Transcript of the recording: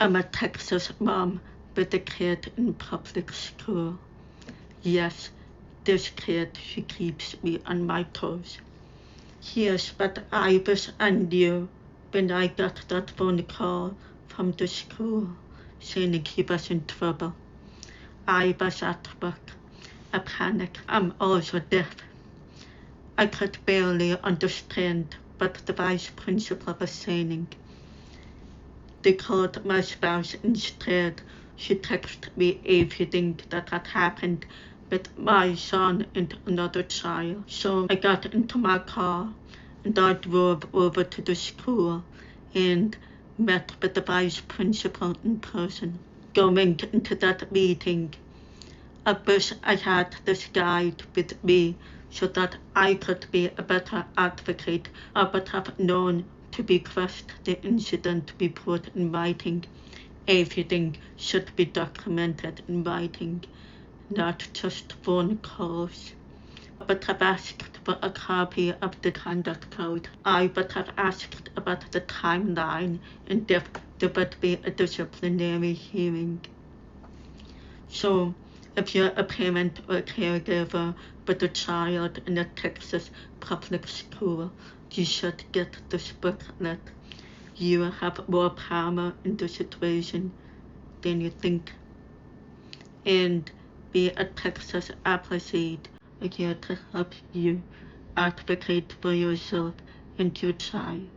I'm a Texas mom with a kid in public school. Yes, this kid, she keeps me on my toes. Here's what I wish I knew when I got that phone call from the school saying he was in trouble. I was at work. I panicked. I'm also deaf. I could barely understand what the vice principal was saying. They called my spouse instead. She texted me everything that had happened with my son and another child. So I got into my car and I drove over to the school and met with the vice principal in person. Going into that meeting, I wish I had this guide with me so that I could be a better advocate. I would have known to request the incident report in writing. Everything should be documented in writing, not just phone calls. I would have asked for a copy of the conduct code. I would have asked about the timeline and if there would be a disciplinary hearing. So, if you're a parent or a caregiver with a child in a Texas public school, you should get this booklet. You have more power in the situation than you think. And be a Texas Appleseed here to help you advocate for yourself and your child.